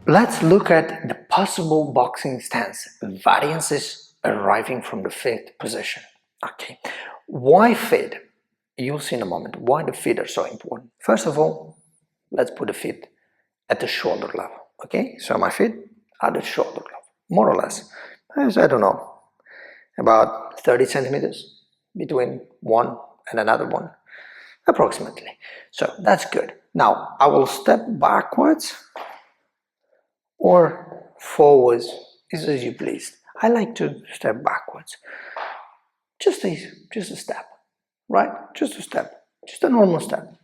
let's look at the possible boxing stance variances arriving from the fifth position. Okay, why feet? You'll see in a moment why the feet are so important. First of all, let's put the feet at the shoulder level. Okay, so my feet are at the shoulder level, more or less. I don't know, about 30 centimeters between one and another one, approximately. So that's good. Now I will step backwards or forwards, is as you please. I like to step backwards. Just a step, right? Just a step, just a normal step,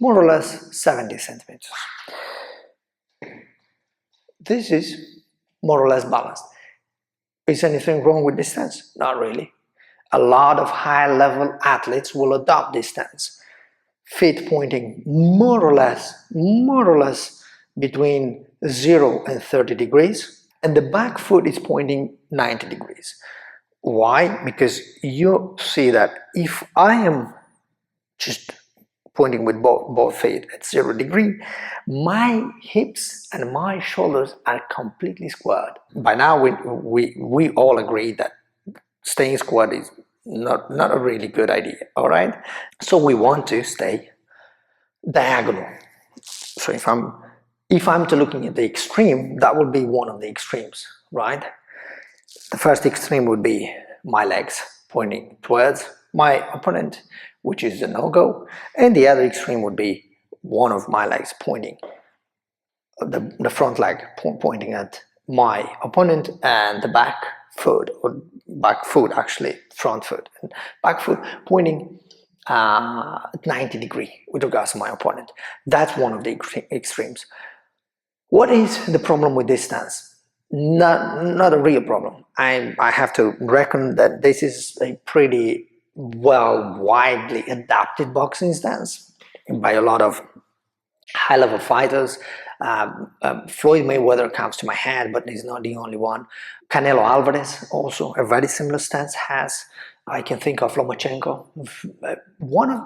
more or less 70 centimeters. This is more or less balanced. Is anything wrong with this stance? Not really. A lot of high-level athletes will adopt this stance. Feet pointing more or less between 0 and 30 degrees, and the back foot is pointing 90 degrees. Why? Because you see that if I am just pointing with both feet at 0 degree, my hips and my shoulders are completely squared. By now we all agree that staying squared is not a really good idea, all right? So we want to stay diagonal. So if I'm to looking at the extreme, that would be one of the extremes, right? The first extreme would be my legs pointing towards my opponent, which is a no-go, and the other extreme would be one of my legs pointing, the front leg pointing at my opponent, and the back foot, or back foot actually, front foot, and back foot pointing 90 degree with regards to my opponent. That's one of the extremes. What is the problem with this stance? Not a real problem. I have to reckon that this is a pretty widely adapted boxing stance by a lot of high-level fighters. Floyd Mayweather comes to my head, but he's not the only one. Canelo Alvarez also a very similar stance has. I can think of Lomachenko.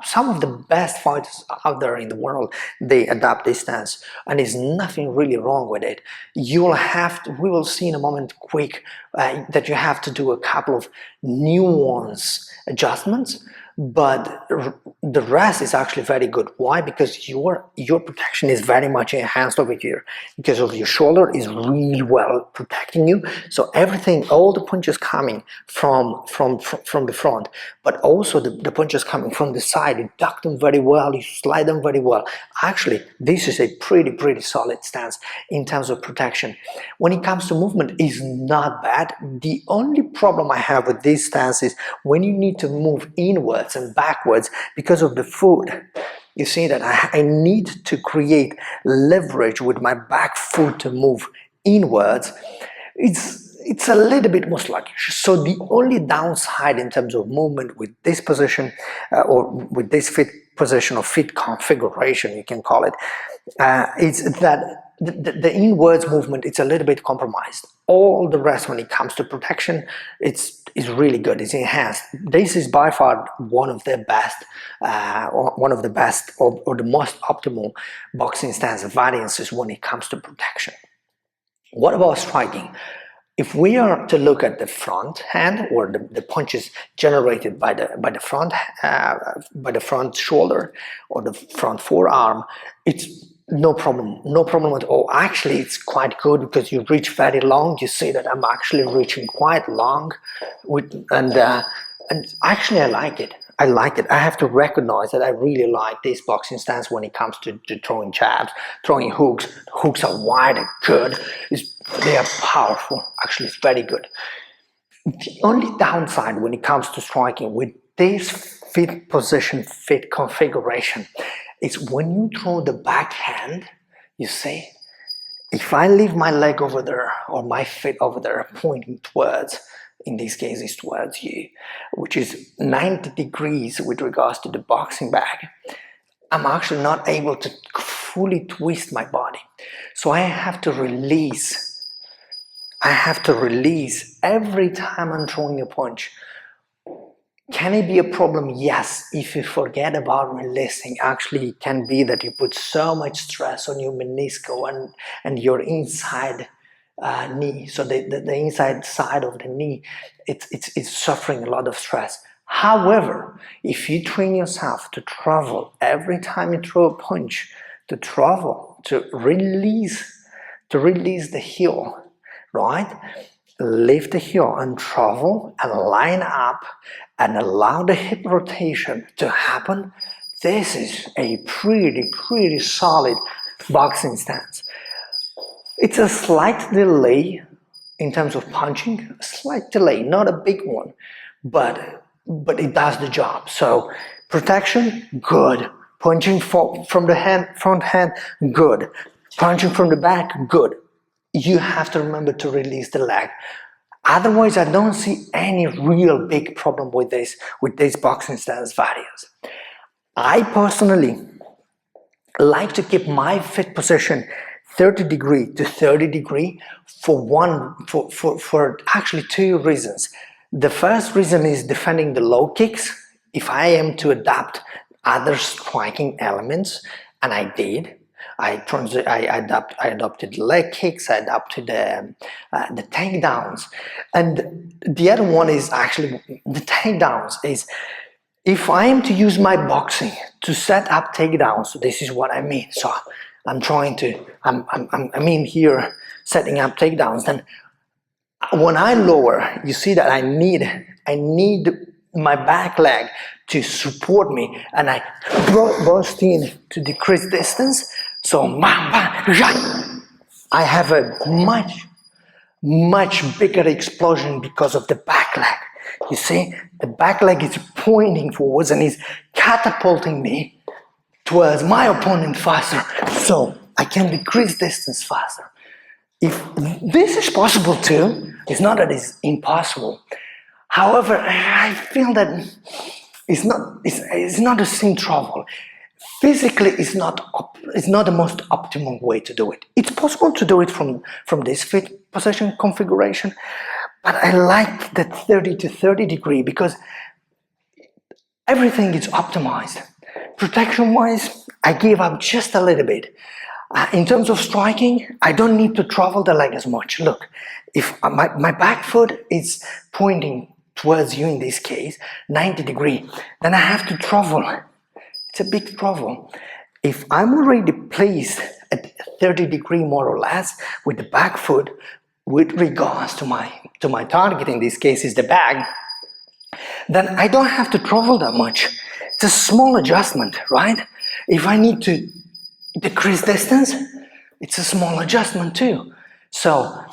Some of the best fighters out there in the world, they adapt this stance, and there's nothing really wrong with it. We will see in a moment quick that you have to do a couple of nuance adjustments, but the rest is actually very good. Why? Because your protection is very much enhanced over here, because of your shoulder is really well protecting you. So everything, all the punches coming from the front, but also the punches coming from the side, you duck them very well, you slide them very well. Actually, this is a pretty solid stance in terms of protection. When it comes to movement, it's not bad. The only problem I have with this stance is when you need to move inwards and backwards because of the foot. You see that I need to create leverage with my back foot to move inwards. It's a little bit more sluggish. So the only downside in terms of movement with this position or with this fit position or fit configuration, you can call it, is that the inwards movement, it's a little bit compromised. All the rest, when it comes to protection, is really good. It's enhanced. This is by far one of the best, or the most optimal boxing stance variances when it comes to protection. What about striking? If we are to look at the front hand, or the punches generated by the front shoulder or the front forearm, it's no problem at all. Actually, it's quite good because you reach very long. You see that I'm actually reaching quite long, and actually I like it. I have to recognize that I really like this boxing stance when it comes to throwing jabs, throwing hooks. The hooks are wide and good. They are powerful. Actually, it's very good. The only downside when it comes to striking with this fit position, fit configuration, is when you throw the backhand, you see, if I leave my leg over there or my feet over there pointing towards, in this case it's towards you, which is 90 degrees with regards to the boxing bag, I'm actually not able to fully twist my body. So I have to release every time I'm throwing a punch. Can it be a problem? Yes, if you forget about releasing. Actually, it can be that you put so much stress on your meniscal and your inside knee. So the inside side of the knee, it's suffering a lot of stress. However, if you train yourself to travel every time you throw a punch, to travel, to release the heel, right? Lift the heel and travel and line up and allow the hip rotation to happen. This is a pretty solid boxing stance. It's a slight delay in terms of punching, a slight delay, not a big one, but it does the job. So protection, good. Punching from the front hand, good. Punching from the back, good. You have to remember to release the leg. Otherwise, I don't see any real big problem with this boxing stance variance. I personally like to keep my fit position 30° to 30° for actually two reasons. The first reason is defending the low kicks. If I am to adapt other striking elements, and I did, I adopted leg kicks, I adopted the takedowns, and the other one is actually the takedowns. Is if I am to use my boxing to set up takedowns, this is what I mean. So I'm in here setting up takedowns. Then when I lower, you see that I need my back leg to support me, and I burst in to decrease distance. So I have a much bigger explosion because of the back leg. You see, the back leg is pointing forwards and is catapulting me towards my opponent faster, so I can decrease distance faster. If this is possible too, it's not that it's impossible. However, I feel that it's not the same travel. Physically, it's not the most optimal way to do it. It's possible to do it from this fit position configuration, but I like the 30 to 30° because everything is optimized. Protection-wise, I gave up just a little bit. In terms of striking, I don't need to travel the leg as much. Look, if my back foot is pointing towards you, in this case, 90°, then I have to travel. It's a big travel. If I'm already placed at 30° more or less with the back foot, with regards to my target, in this case is the bag, then I don't have to travel that much. It's a small adjustment, right? If I need to decrease distance, it's a small adjustment too. So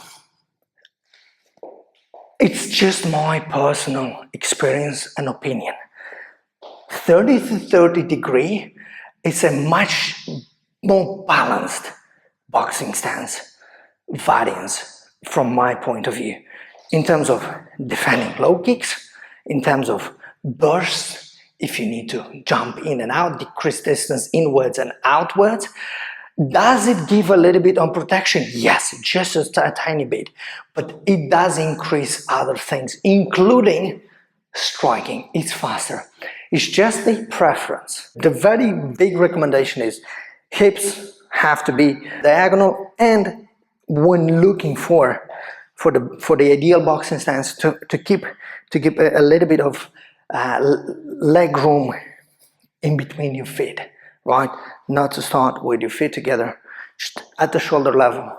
it's just my personal experience and opinion. 30 to 30° is a much more balanced boxing stance variance from my point of view, in terms of defending low kicks, in terms of bursts, if you need to jump in and out, decrease distance inwards and outwards. Does it give a little bit on protection? Yes, just a tiny bit, but it does increase other things, including striking. It's faster. It's just a preference. The very big recommendation is hips have to be diagonal, and when looking for the ideal boxing stance, to keep a little bit of leg room in between your feet, right? Not to start with your feet together, just at the shoulder level,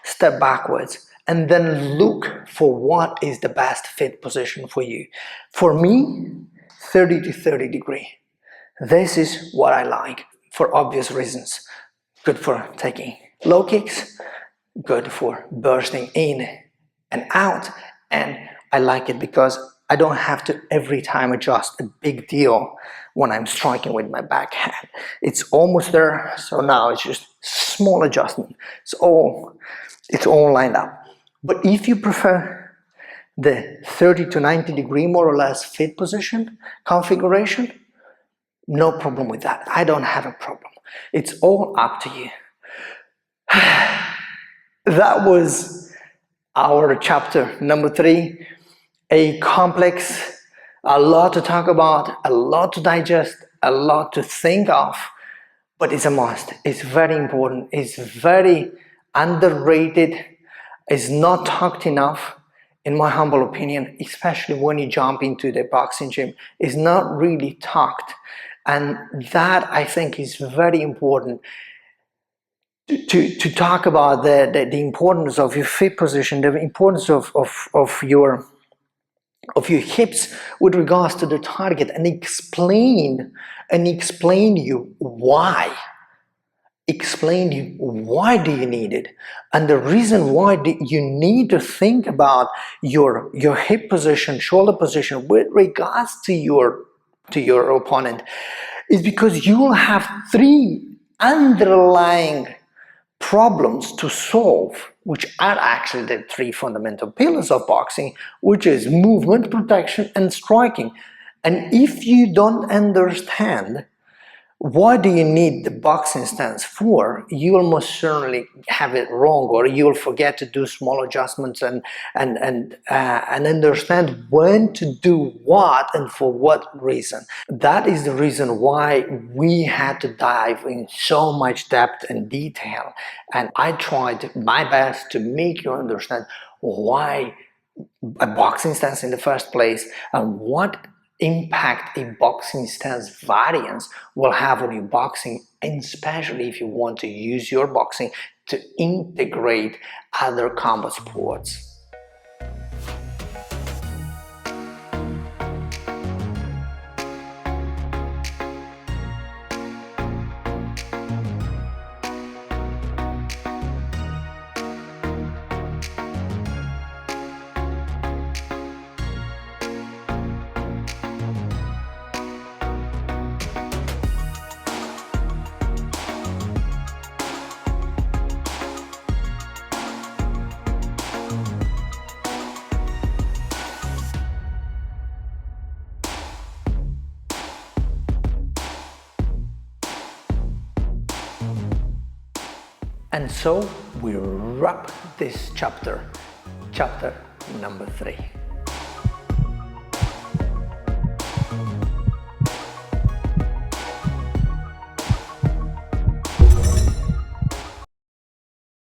step backwards, and then look for what is the best fit position for you. For me, 30 to 30°. This is what I like for obvious reasons. Good for taking low kicks, good for bursting in and out, and I like it because I don't have to every time adjust a big deal when I'm striking with my backhand. It's almost there, so now it's just small adjustment. It's all lined up. But if you prefer the 30 to 90° more or less fit position configuration, no problem with that. I don't have a problem. It's all up to you. That was our chapter number 3, a complex A lot to talk about, a lot to digest, a lot to think of, but it's a must. It's very important. It's very underrated. It's not talked enough, in my humble opinion, especially when you jump into the boxing gym. It's not really talked. And that, I think, is very important to talk about the importance of your feet position, the importance of your hips with regards to the target, and explain you why. Explain you why do you need it, and the reason why you need to think about your hip position, shoulder position with regards to your opponent is because you will have three underlying problems to solve, which are actually the three fundamental pillars of boxing, which is movement, protection, and striking. And if you don't understand what do you need the boxing stance for, you will most certainly have it wrong, or you will forget to do small adjustments and understand when to do what and for what reason. That is the reason why we had to dive in so much depth and detail, and I tried my best to make you understand why a boxing stance in the first place and what impact a boxing stance variance will have on your boxing, and especially if you want to use your boxing to integrate other combat sports. And so we wrap this chapter number 3.